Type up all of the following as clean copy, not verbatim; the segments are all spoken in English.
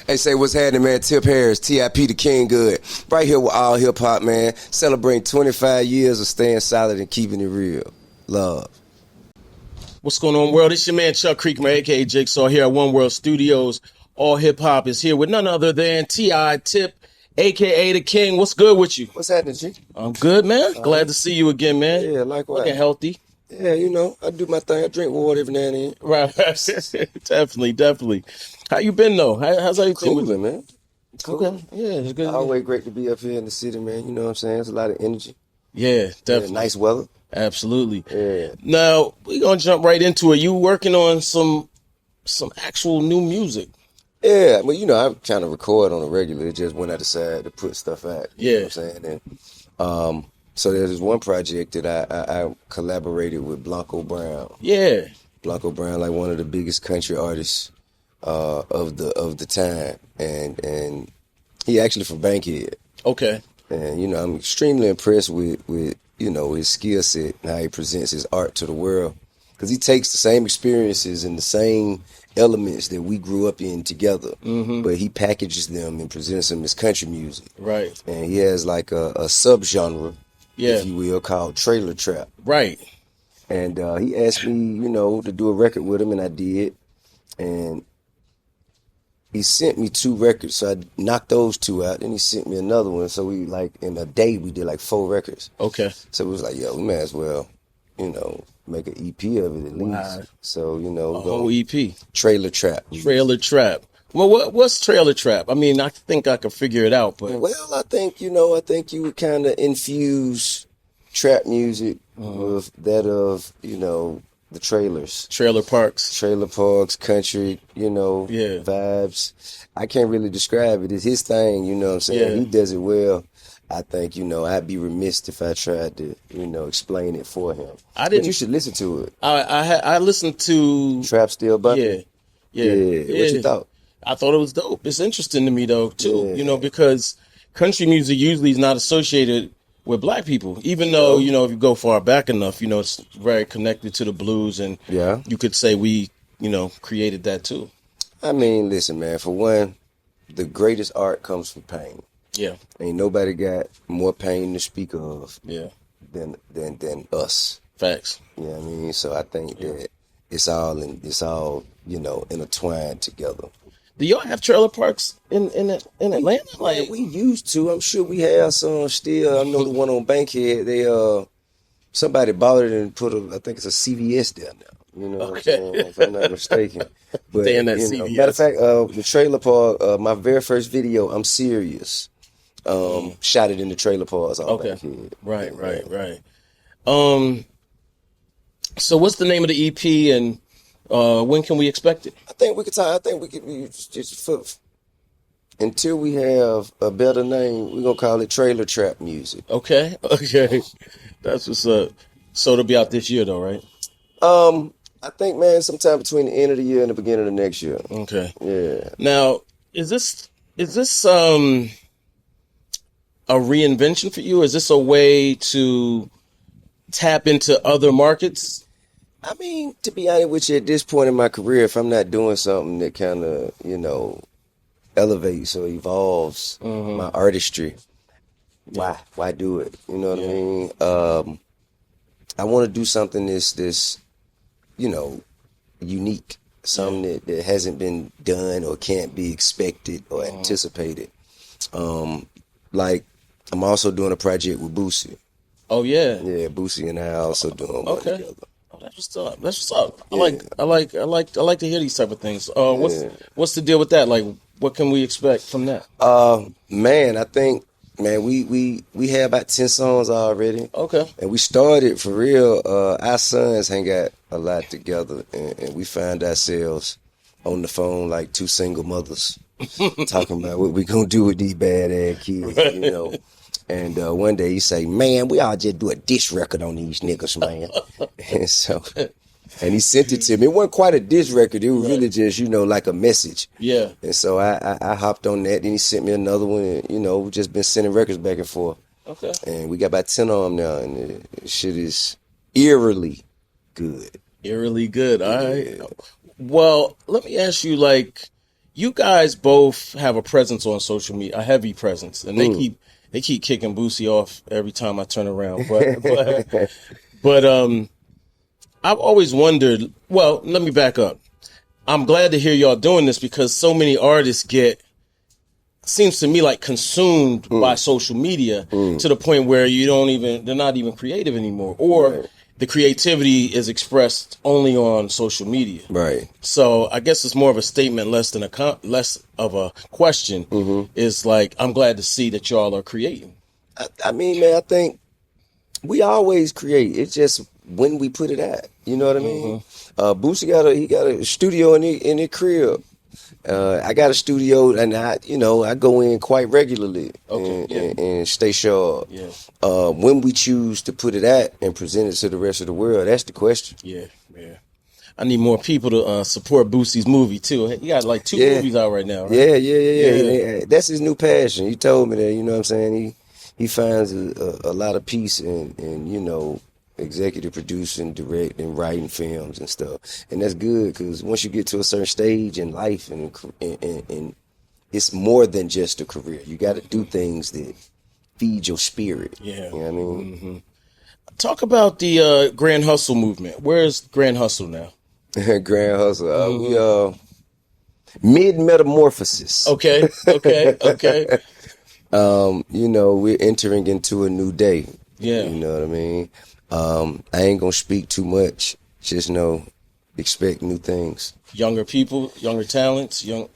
Hey, say what's happening, man? Tip Harris, TIP the King Good. Right here with All Hip Hop, man. Celebrating 25 years of staying solid and keeping it real. Love. What's going on, world? It's your man Chuck Creekman, a.k.a. Jigsaw, here at One World Studios. All Hip Hop is here with none other than T.I. Tip, a.k.a. the King. What's good with you? What's happening, G? I'm good, man. Glad to see you again, man. Yeah, likewise. Looking healthy. Yeah, you know, I do my thing. I drink water every now and then. Right. Definitely. How you been, though? How's everything? Cooling, man. Okay. Yeah, it's good. Always great to be up here in the city, man. You know what I'm saying? It's a lot of energy. Yeah, definitely. Yeah, nice weather. Absolutely. Yeah. Now, we're going to jump right into it. You working on some actual new music. Yeah, well, you know, I kind of record on a regular. It just when I decide to put stuff out. You know what I'm saying? And, so there's this one project that I collaborated with Blanco Brown. Yeah. Blanco Brown, like one of the biggest country artists of the time. And he actually from Bankhead. Okay. And, you know, I'm extremely impressed with you know, his skill set and how he presents his art to the world. Because he takes the same experiences and the same elements that we grew up in together, but he packages them and presents them as country music. Right. And he has like a subgenre, Yeah. if you will, called trailer trap. Right. And he asked me, you know, to do a record with him, and I did. And he sent me 2 records, so I knocked those 2 out. Then he sent me another one, so we like in a day we did like 4 records. Okay. So it was like, yo, we may as well, you know, make an EP of it at least. Wow. So, you know, A whole EP. Trailer Trap. Trailer Trap. Well, what's Trailer Trap? I mean, I think I could figure it out, but Well, I think you would kind of infuse trap music with that of, you know, the trailers. trailer parks. Trailer parks, country, you know, Yeah. vibes. I can't really describe it. It's his thing, you know what I'm saying? Yeah. He does it well. I think, you know, I'd be remiss if I tried to, you know, explain it for him. I didn't. But you should listen to it. I listened to. Trap Still Bumping. Yeah. What you thought? I thought it was dope. It's interesting to me though too. Yeah. You know, because country music usually is not associated with black people, even though, you know, if you go far back enough, you know, it's very connected to the blues, and Yeah. you could say we, you know, created that too. I mean, listen, man, for one, the greatest art comes from pain. Yeah. Ain't nobody got more pain to speak of Yeah. than us. Facts. You know what I mean? So I think that it's all you know, intertwined together. Do y'all have trailer parks in Atlanta? Like, We used to. I'm sure we have some still. I know the one on Bankhead. They somebody bought it and put I think it's a CVS there now. You know what I'm saying? If I'm not mistaken. But They in that you know, CVS. matter of fact, the trailer park. My very first video, I'm serious. Shot it in the trailer parks on Bankhead. Right. So what's the name of the EP, and when can we expect it? I think we could talk. I think we could just until we have a better name, we're gonna call it Trailer Trap Music. Okay. That's what's up. So it'll be out this year though, right? I think, man, sometime between the end of the year and the beginning of next year. Okay. Yeah. Now, is this a reinvention for you? Is this a way to tap into other markets? I mean, to be honest with you, at this point in my career, if I'm not doing something that kind of, you know, elevates or evolves my artistry, why do it? You know what I mean? I want to do something that's, you know, unique, something that hasn't been done or can't be expected or anticipated. Like, I'm also doing a project with Boosie. Oh yeah. Yeah, Boosie and I are also doing one together. Oh, that's what's up. I like to hear these type of things. What's the deal with that? Like, what can we expect from that? Man, I think, we have about 10 songs already. Okay. And we started for real. Our sons hang out a lot together, and we find ourselves on the phone like 2 single mothers talking about what we gonna do with these bad ass kids, you know. And one day he say, man, we all just do a diss record on these niggas, man. And so, and he sent it to me. It wasn't quite a diss record. It was really just, you know, like a message. Yeah. And so I hopped on that. Then he sent me another one. And, you know, we've just been sending records back and forth. Okay. And we got about 10 on them now. And the shit is eerily good. Eerily good. All right. Well, let me ask you, like, you guys both have a presence on social media, a heavy presence, and they keep kicking Boosie off every time I turn around. But I've always wondered. Well, let me back up. I'm glad to hear y'all doing this because so many artists seems to me like consumed by social media to the point where they're not even creative anymore, or the creativity is expressed only on social media. Right. So I guess it's more of a statement, less of a question. Is like, I'm glad to see that y'all are creating. I mean, man, I think we always create. It's just when we put it out. You know what I mean? Boosie got a studio in his crib. I got a studio, and I go in quite regularly and stay sharp. Yeah. When we choose to put it out and present it to the rest of the world, that's the question. Yeah. I need more people to support Boosie's movie too. He got like 2 movies out right now, right? Yeah. That's his new passion. He told me that. You know what I'm saying? He finds a lot of peace in executive producing, directing, writing films and stuff, and that's good because once you get to a certain stage in life and it's more than just a career. You got to do things that feed your spirit. Yeah, you know what I mean. Talk about the Grand Hustle movement. Where's Grand Hustle now? Grand Hustle. We mid metamorphosis. Okay. We're entering into a new day. Yeah, you know what I mean. I ain't gonna speak too much. Just expect new things. Younger people, younger talents, I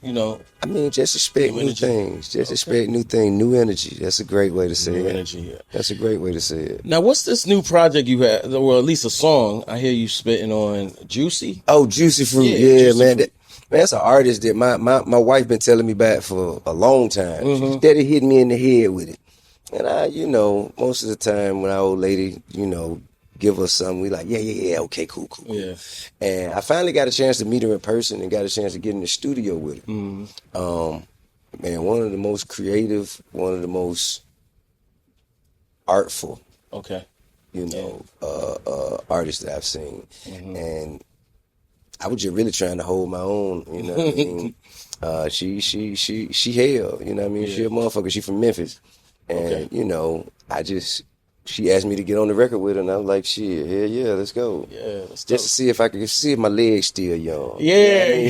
mean, just expect new things. Just expect new things, new energy. That's a great way to say it. New energy, yeah. That's a great way to say it. Now, what's this new project you had? Well, at least a song. I hear you spitting on Juicy. Oh, Juicy Fruit. Yeah, man. That's an artist that my wife been telling me about for a long time. She's steady hitting me in the head with it. And I, most of the time when our old lady, give us something, we like, yeah, okay, cool. Yeah. And I finally got a chance to meet her in person and got a chance to get in the studio with her. Man, one of the most creative, one of the most artful, artists that I've seen. And I was just really trying to hold my own, you know what I mean? She hell, you know what I mean? She a motherfucker, she from Memphis. And, she asked me to get on the record with her, and I was like, shit, hell yeah, let's go. Yeah, just to see if my legs still young. Yeah.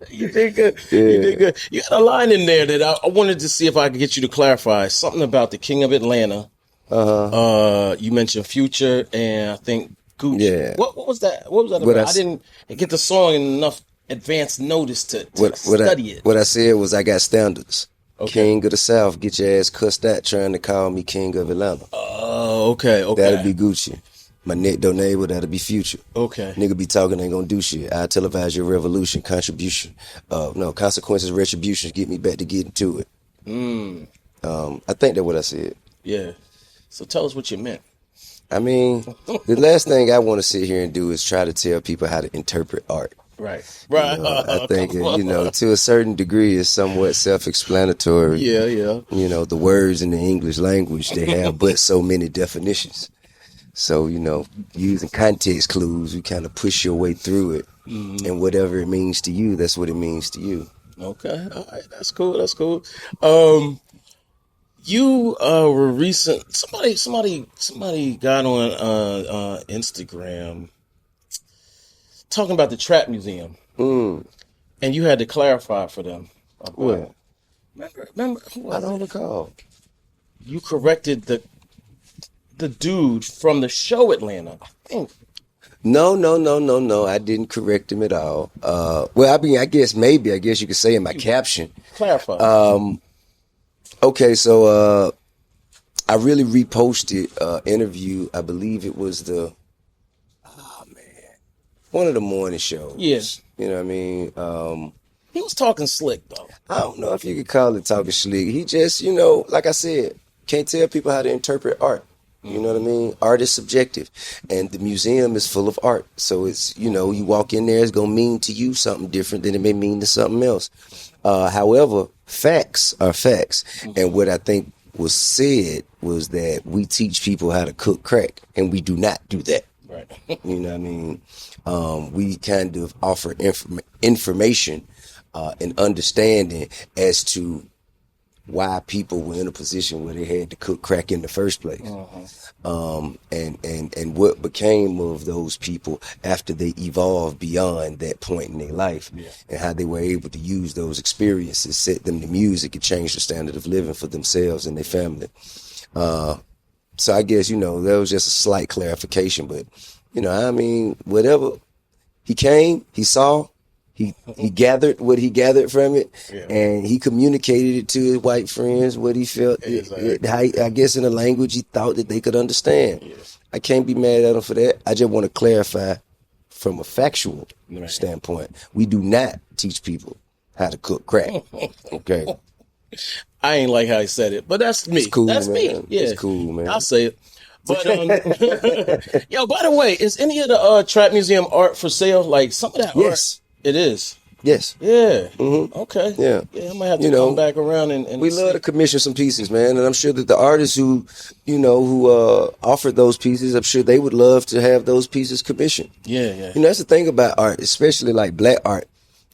You did good. Yeah. You did good. You got a line in there that I wanted to see if I could get you to clarify. Something about the King of Atlanta. You mentioned Future, and I think Gucci. Yeah. What was that? What was that about? I didn't get the song in enough advance notice to study it. What I said was I got standards. Okay. King of the South, get your ass cussed out trying to call me King of Atlanta. Oh, okay. That'll be Gucci. My neck door neighbor, that'll be Future. Okay. Nigga be talking, ain't gonna do shit. I televise your revolution, consequences, retribution, get me back to getting to it. I think that's what I said. Yeah. So tell us what you meant. I mean, the last thing I want to sit here and do is try to tell people how to interpret art. Right. I think, to a certain degree, it's somewhat self-explanatory. Yeah. The words in the English language, they have but so many definitions. So, using context clues, you kind of push your way through it. And whatever it means to you, that's what it means to you. Okay. All right. That's cool. You were recent. Somebody got on Instagram talking about the Trap Museum, and you had to clarify for them. What? Remember? I don't recall. You corrected the dude from the show Atlanta, I think. No. I didn't correct him at all. Well, I mean, I guess you could say in my caption. Clarify. Okay, so I really reposted interview. I believe it was one of the morning shows. Yes. You know what I mean? He was talking slick, though. I don't know if you could call it talking slick. He just, like I said, can't tell people how to interpret art. You know what I mean? Art is subjective, and the museum is full of art. So it's, you walk in there, it's going to mean to you something different than it may mean to something else. However, facts are facts. And what I think was said was that we teach people how to cook crack, and we do not do that. Right. You know what I mean? We kind of offer information an understanding as to why people were in a position where they had to cook crack in the first place. And what became of those people after they evolved beyond that point in their life, and how they were able to use those experiences, set them to music, and change the standard of living for themselves and their family. So I guess, that was just a slight clarification, but, whatever he came, he saw, he gathered what he gathered from it, and he communicated it to his white friends, what he felt, I guess in a language he thought that they could understand. I can't be mad at him for that. I just want to clarify from a factual standpoint, we do not teach people how to cook crack. Okay. I ain't like how he said it, but that's me. It's cool, that's man. me. Yeah. It's cool, man. I'll say it. But yo, by the way, is any of the Trap Museum art for sale? Like some of that art? It is. Yes. Yeah. Okay. Yeah. I might have to come back around and we love to commission some pieces, man. And I'm sure that the artists who offered those pieces, I'm sure they would love to have those pieces commissioned. Yeah. That's the thing about art, especially like black art,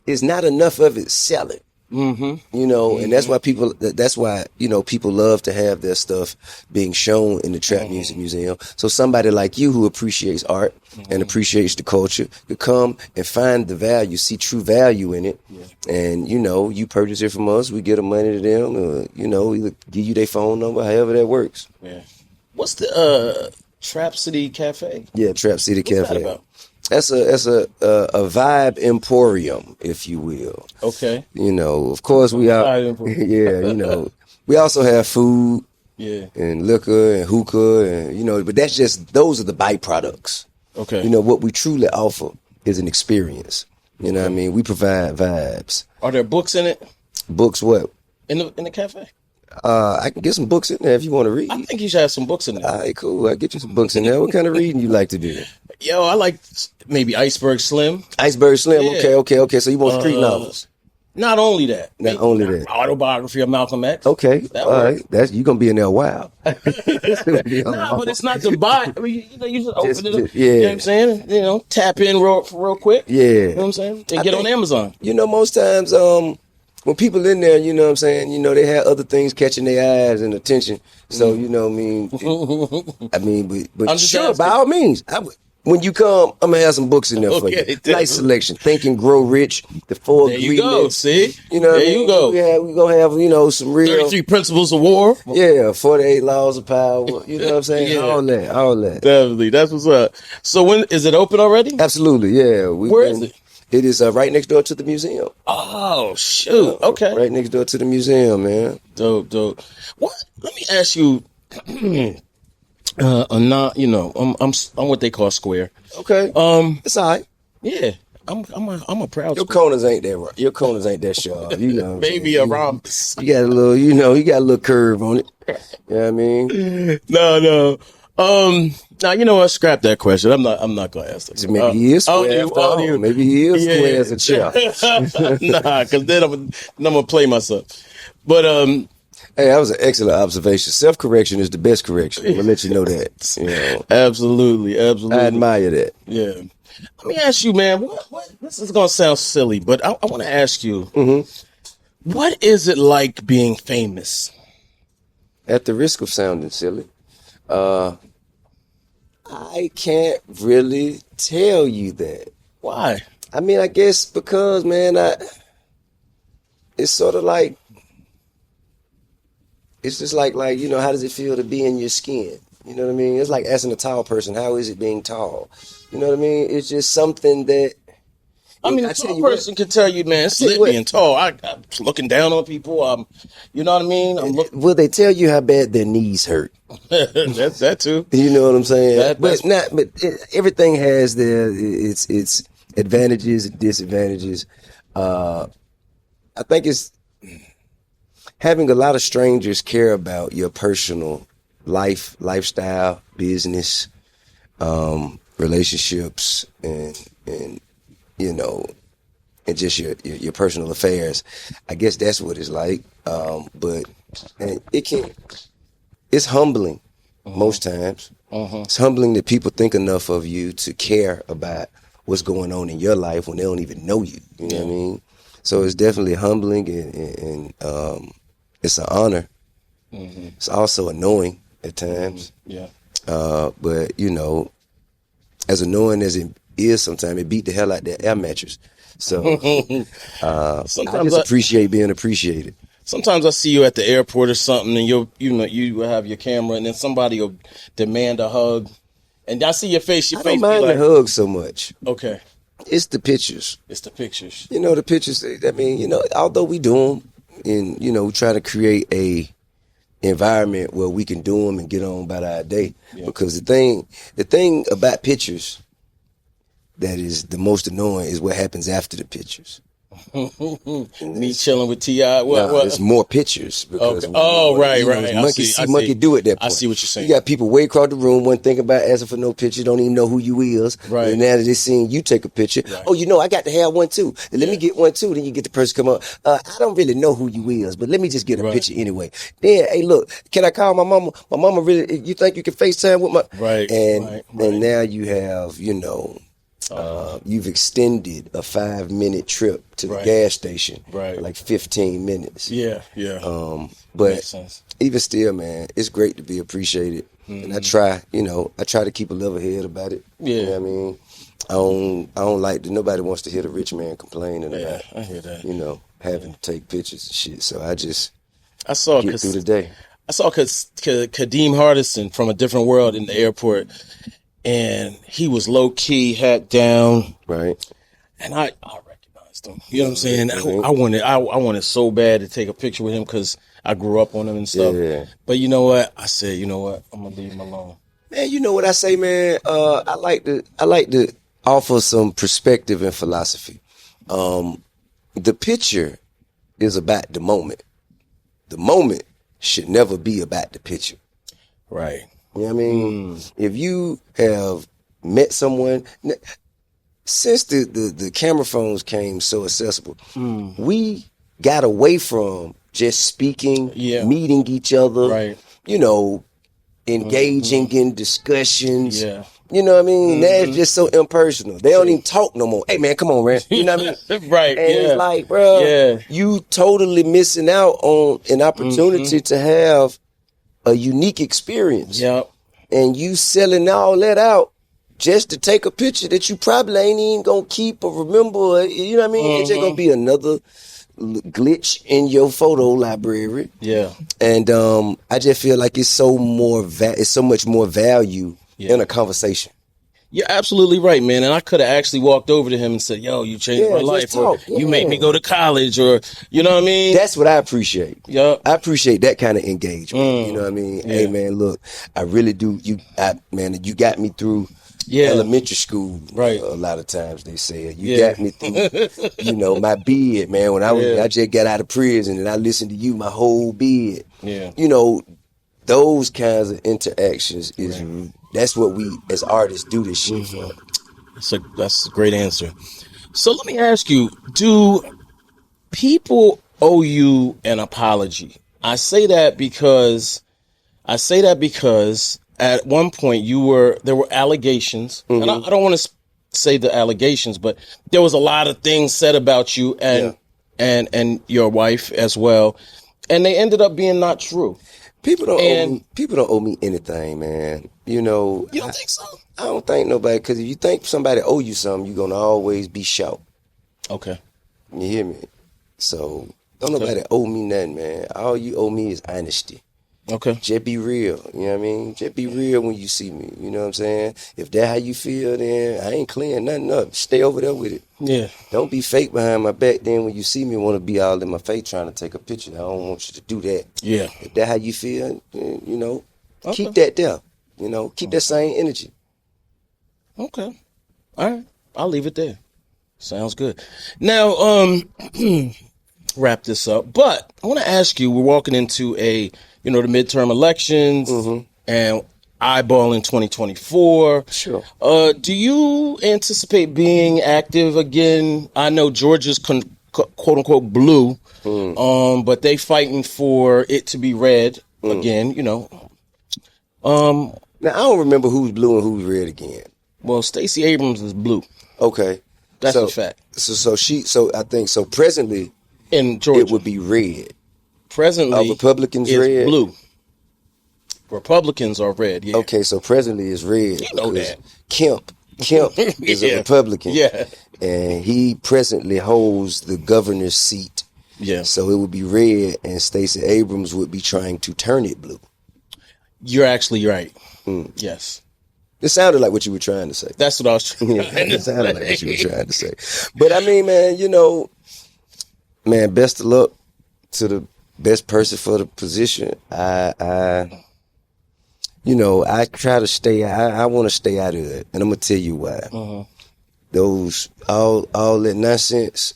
is not enough of it selling. And that's why people love to have their stuff being shown in the Trap Music Museum. So somebody like you who appreciates art and appreciates the culture could come and find the value, see true value in it. And, you purchase it from us, we get the money to them, we give you their phone number, however that works. Yeah. What's the Trap City Cafe? Yeah, Trap City Cafe. What's that about? That's a vibe emporium, if you will. Okay. Of course we are. We also have food. And liquor and hookah and but those are the byproducts. Okay. What we truly offer is an experience. What I mean? We provide vibes. Are there books in it? Books what? In the cafe? I can get some books in there if you want to read. I think you should have some books in there. All right, cool. I'll get you some books in there. What kind of reading you like to do? Yo, I like maybe Iceberg Slim. Iceberg Slim? Yeah. Okay. So you want street novels? Not only that. Autobiography of Malcolm X. Okay. All right. You're going to be in there a while. But it's not to buy. I mean, you just open it up. Yeah. You know what I'm saying? Tap in real quick. Yeah. You know what I'm saying? And get on Amazon. Most times, when people in there, you know what I'm saying, they have other things catching their eyes and attention. So, but sure, by all means, when you come, I'm going to have some books in there for you. Nice selection. Think and Grow Rich, the 4 there ingredients. You go, see? You go. We're going to have, some real. 33 Principles of War. Yeah, 48 Laws of Power. You know what I'm saying? Yeah. All that. Definitely. That's what's up. So when is it open already? Absolutely, yeah. Where is it? It is right next door to the museum. Oh, shoot. Okay. Right next door to the museum, man. Dope. What? Let me ask you. I'm what they call square. Okay. It's all right. Yeah. I'm a proud. Your corners ain't that right. Your corners ain't that sharp. Maybe a rhombus. You got a little, you got a little curve on it. You know what I mean? No. Now you know what? Scrap that question. I'm not gonna ask that. Maybe he is square. Maybe he is square as a chair. Nah, because then I'm gonna play myself. But hey, that was an excellent observation. Self-correction is the best correction. I'm gonna let you know that. Absolutely. I admire that. Yeah. Let me ask you, man. What? This is gonna sound silly, but I want to ask you. What is it like being famous? At the risk of sounding silly, I can't really tell you that. Why? I mean, I guess because, man, it's sort of like, it's just like, how does it feel to be in your skin? You know what I mean? It's like asking a tall person, how is it being tall? You know what I mean? It's just something that, a tall person can tell you, man, it's lit being tall. I'm looking down on people. You know what I mean? Will they tell you how bad their knees hurt? That's that too. You know what I'm saying? But everything has its advantages and disadvantages. I think it's having a lot of strangers care about your personal lifestyle, business, relationships, and and just your personal affairs. I guess that's what it's like. But it's humbling most times. It's humbling that people think enough of you to care about what's going on in your life when they don't even know you. You know what I mean? So it's definitely humbling and it's an honor. It's also annoying at times. Yeah. But you know, as annoying as it is, sometimes it beat the hell out that air mattress. So I Sometimes just appreciate being appreciated. Sometimes I see you at the airport or something, and you will have your camera, and then somebody will demand a hug, and I see your face. Your I face don't mind be like, the hug so much. okay, It's the pictures. it's the pictures. You know, the pictures. I mean, you know, although we do them, and you know, we try to create a environment where we can do them and get on about our day. Yeah. Because the thing about pictures that is the most annoying is what happens after the pictures. Me chilling with T.I. What? It's more pictures because Okay. Oh, right. Monkey see, monkey do at that point. I see what you're saying. You got people way across the room, wouldn't think about asking for no picture, don't even know who you is. Right. And now that they seeing you take a picture, Right. oh, you know, I got to have one too. And let me get one too. Then you get the person come up. I don't really know who you is, but let me just get a picture anyway. Then, hey, look, can I call my mama? My mama really, you think you can FaceTime with my Right. And now you have, you know, you've extended a 5-minute trip to the gas station, like 15 minutes. Yeah. But Makes sense. even still, man, it's great to be appreciated, and I try to keep a level head about it. Yeah. You know what I mean, I don't like that. Nobody wants to hear the rich man complaining about, I hear that. you know, having to take pictures and shit. So I saw get through the day. I saw Kadeem Hardison from A Different World in the airport, and he was low key, hat down, Right. and I recognized him. You know what I'm saying? I wanted so bad to take a picture with him because I grew up on him and stuff. Yeah. But you know what? I said, you know what? I'm gonna leave him alone. Man, you know what I say, man? I like to offer some perspective and philosophy. The picture is about the moment. The moment should never be about the picture. Right. You know what I mean? If you have met someone, since the camera phones came so accessible, we got away from just speaking, meeting each other, you know, engaging in discussions. Yeah. You know what I mean? That's just so impersonal. They don't even talk no more. Hey, man, come on, man. You know what I mean? Right. And it's like, bro, you totally missing out on an opportunity to have a unique experience. Yep. And you selling all that out just to take a picture that you probably ain't even gonna keep or remember. You know what I mean? It's just gonna be another glitch in your photo library. Yeah. And I just feel like it's so much more value in a conversation. You're absolutely right, man. And I could have actually walked over to him and said, yo, you changed my life. Or you made me go to college, or, you know what I mean? That's what I appreciate. Yep. I appreciate that kind of engagement. You know what I mean? Yeah. Hey, man, look, I really do. You got me through elementary school. Right. A lot of times they say you got me through, you know, my bid, man. When I just got out of prison and I listened to you my whole bid. Yeah. You know, those kinds of interactions that's what we as artists do this shit for. That's a great answer. So let me ask you, do people owe you an apology? I say that because at one point there were allegations, and I don't want to say the allegations, but there was a lot of things said about you and your wife as well, and they ended up being not true. People don't owe me anything, man. You know, you don't think so? I don't think nobody, because if you think somebody owe you something, you're gonna always be short. Okay, you hear me? So don't nobody owe me nothing, man. All you owe me is honesty. Okay, just be real. You know what I mean? Just be real when you see me. You know what I'm saying? If that's how you feel, then I ain't clearing nothing up. Stay over there with it. Yeah. Don't be fake behind my back. Then when you see me, want to be all in my face trying to take a picture. I don't want you to do that. Yeah. If that's how you feel, you know, keep that there. You know, keep that same energy. Okay. All right. I'll leave it there. Sounds good. Now, wrap this up. But I want to ask you, we're walking into the midterm elections and eyeballing 2024. Sure. Do you anticipate being active again? I know Georgia's quote unquote blue, but they fighting for it to be red again, you know. Now, I don't remember who's blue and who's red again. Well, Stacey Abrams is blue. Okay. That's a fact. So I think so. Presently, In Georgia, it would be red. presently, Are Republicans is red? blue. Republicans are red. Yeah. Okay, so presently it's red. You know because that. Kemp is Yeah. a Republican. Yeah. And he presently holds the governor's seat. Yeah. So it would be red, and Stacey Abrams would be trying to turn it blue. You're actually right. Yes. It sounded like what you were trying to say. That's what I was trying Yeah, it sounded like what you were trying to say. But I mean, man, man, best of luck to the best person for the position. I try to stay. I want to stay out of it, and I'm gonna tell you why. Those all that nonsense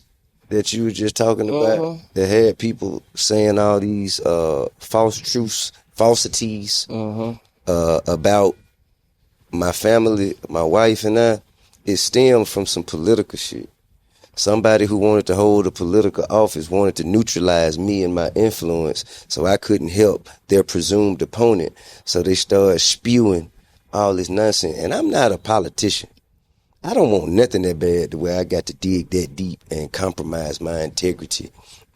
that you were just talking about, that had people saying all these falsities about my family, my wife, and I. It stemmed from some political shit. Somebody who wanted to hold a political office wanted to neutralize me and my influence, so I couldn't help their presumed opponent. So they started spewing all this nonsense. And I'm not a politician. I don't want nothing that bad to where I got to dig that deep and compromise my integrity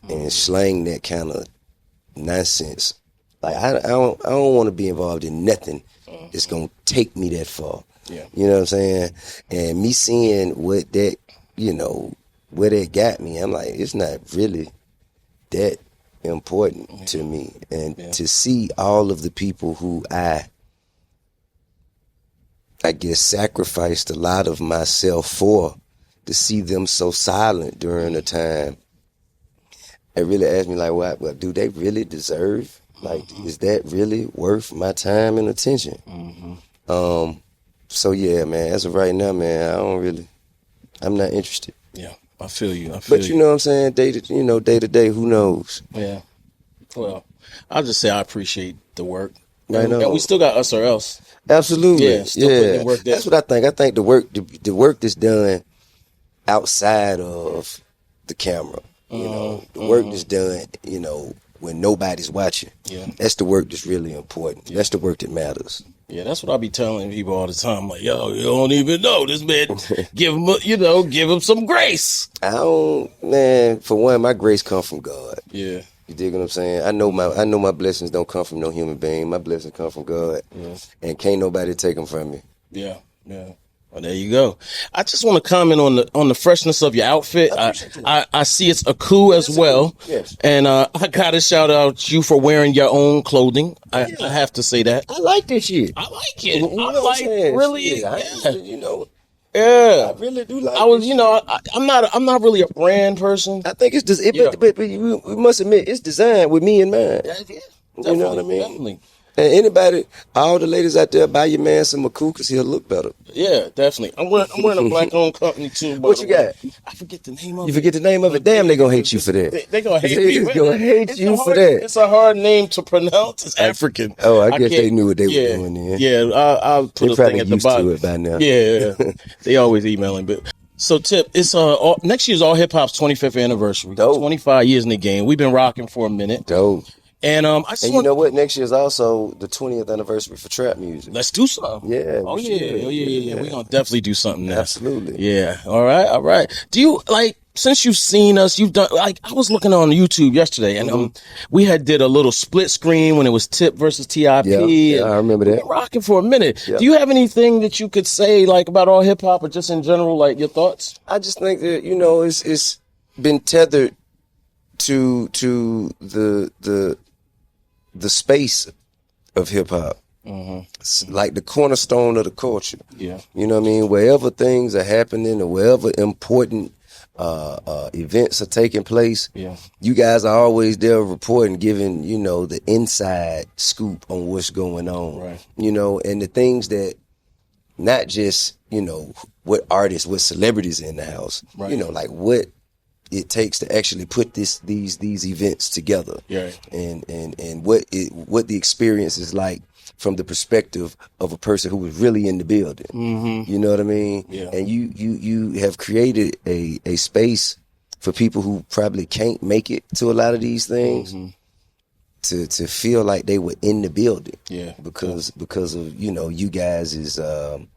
and slang that kind of nonsense. Like I don't want to be involved in nothing that's gonna take me that far. Yeah. You know what I'm saying? And me seeing what that, where that got me, I'm like, it's not really that important to me. And to see all of the people who I guess sacrificed a lot of myself for, to see them so silent during a time, it really asked me, like, well, do they really deserve? Like, is that really worth my time and attention? So yeah, man, as of right now, man, I'm not interested. Yeah, I feel you. But you know what I'm saying? Day to day, who knows? Yeah. Well, I'll just say I appreciate the work. Right on. And we still got us or else. Absolutely. Yeah, still putting in work there. That's what I think. I think the work that's done outside of the camera, the work that's done, when nobody's watching. Yeah. That's the work that's really important. That's the work that matters. Yeah, that's what I be telling people all the time. Like, yo, you don't even know this man. Give him some grace. For one, my grace comes from God. Yeah. You dig what I'm saying? I know my blessings don't come from no human being. My blessings come from God. Yeah. And can't nobody take them from me. Yeah. Yeah. Well, there you go. I just want to comment on the freshness of your outfit. I see it's a coup as well. Yes. And I gotta shout out you for wearing your own clothing. I have to say that. I like this shit. I like it. You know I what I'm like saying? really. Yeah, Yeah. I really do like I was, this. I'm not really a brand person. I think it's just, but we must admit, it's designed with me in mind. Yeah, You know what I mean? Definitely. And anybody, all the ladies out there, buy your man some McCool because he'll look better. Yeah, definitely. I'm wearing a black-owned company too. What you got? I forget the name of it. You forget the name of it? Damn, they gonna hate you for that. They gonna hate me. They gonna hate you for that. It's a hard name to pronounce. It's African. Oh, I guess can't- they knew what they were doing then. Yeah, I'll put They a probably thing at the used to bottom. it by now. Yeah, they always emailing. But so, Tip, it's next year's All Hip Hop's 25th anniversary. Dope. 25 years in the game. We've been rocking for a minute. Dope. And I just And you know what? Next year's also the 20th anniversary for trap music. let's do something. Yeah. Oh we yeah. should. Oh yeah. We're gonna definitely do something now. Absolutely. Yeah. All right. Do you since you've seen us, you've done I was looking on YouTube yesterday and we did a little split screen when it was Tip versus TIP. Yeah, I remember that. We've been rocking for a minute. Yeah. Do you have anything that you could say about all hip hop or just in general, your thoughts? I just think that, it's been tethered to the space of hip hop. It's like the cornerstone of the culture. Yeah. You know what I mean? Wherever things are happening or wherever important events are taking place, you guys are always there reporting, giving, the inside scoop on what's going on. Right. And the things that not just, what artists, what celebrities in the house, Right. Like what it takes to actually put these events together. Yeah. And what the experience is like from the perspective of a person who was really in the building. Mm-hmm. You know what I mean? Yeah. And you have created a space for people who probably can't make it to a lot of these things to feel like they were in the building. Yeah. Because of, you guys is the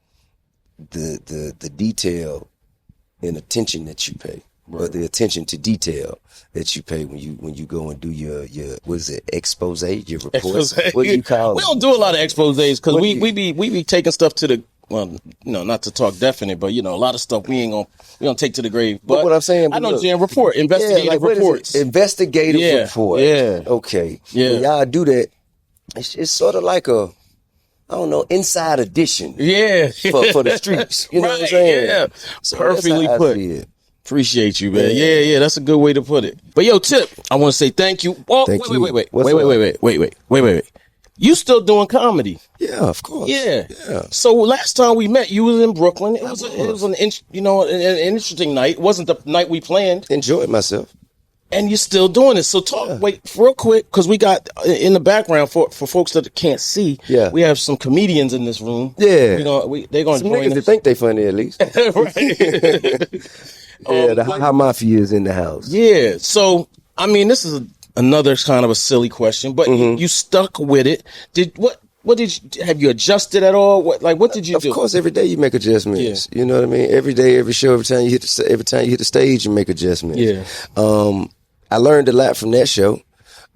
detail and attention that you pay, or the attention to detail that you pay when you go and do your what is it, expose, your report? Expose. What do you call it? We don't do a lot of exposés because we be taking stuff to the, well, not to talk definite, but a lot of stuff we don't take to the grave. But what I'm saying, I know, look, Jan, investigative reports. Investigative report. Yeah. Okay. Yeah. When y'all do that, it's sort of like a, I don't know, inside edition. Yeah. For the streets. You know what I'm saying? Yeah. So Perfectly that's how I put. see it. Appreciate you, man. Yeah. That's a good way to put it. But yo, Tip, I want to say thank you. Oh, Thank you. wait. You still doing comedy? Yeah, of course. Yeah. So last time we met, you was in Brooklyn. It was an interesting night. It wasn't the night we planned. Enjoyed myself. And you're still doing it. So wait, real quick, because we got in the background for folks that can't see. Yeah. We have some comedians in this room. Yeah. They're gonna Some join niggas that us. think they funny at least. Right. The Ha Mafia is in the house. Yeah. So I mean, this is another kind of a silly question, but you stuck with it. Have you adjusted at all? What did you do? Of course, every day you make adjustments. Yeah. You know what I mean? Every day, every show, every time you hit the stage, you make adjustments. Yeah. I learned a lot from that show.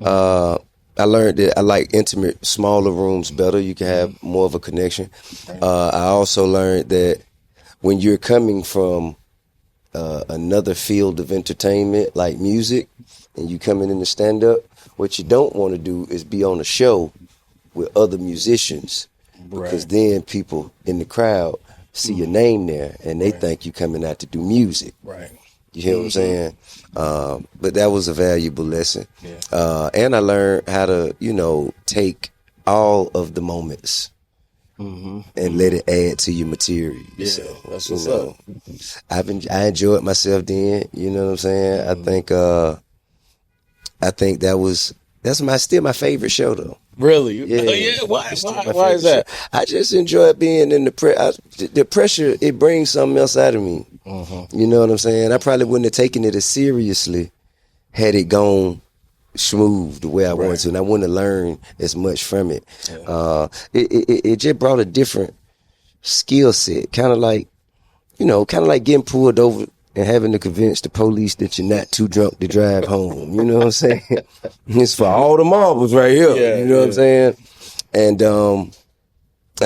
I learned that I like intimate, smaller rooms better. You can have more of a connection. I also learned that when you're coming from another field of entertainment like music, and you coming in to stand up, what you don't want to do is be on a show with other musicians, because then people in the crowd see your name there and they think you coming out to do music. Right. You hear what I'm saying? But that was a valuable lesson. Yeah. And I learned how to, take all of the moments and let it add to your material. Yeah, So, that's what's up. I enjoyed myself then. You know what I'm saying? I think that's still my favorite show though. Really? Yeah. Why is that? I just enjoy being in the pressure. It brings something else out of me. You know what I'm saying? I probably wouldn't have taken it as seriously had it gone smooth the way I wanted to, and I wouldn't have learned as much from it. Yeah. It just brought a different skill set, kind of like getting pulled over and having to convince the police that you're not too drunk to drive home. You know what I'm saying? It's for all the marbles right here. Yeah, you know what I'm saying? And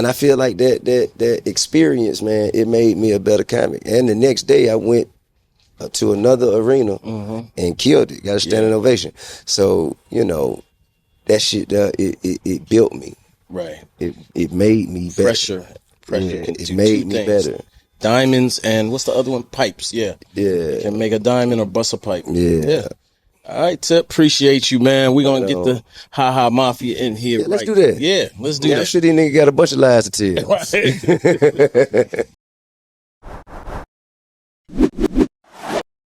I feel like that experience, man, it made me a better comic. And the next day I went to another arena and killed it. Got a standing ovation. So, that shit, it built me. Right. It made me better. Pressure. Yeah, it made me better. Diamonds and what's the other one? Pipes. Yeah. Yeah. Can make a diamond or bust a pipe. Yeah. All right, Tip. Appreciate you, man. We're going to get the Ha Mafia in here. Yeah, let's do that. Yeah, let's do that. I'm sure these niggas got a bunch of lies to tell. Right.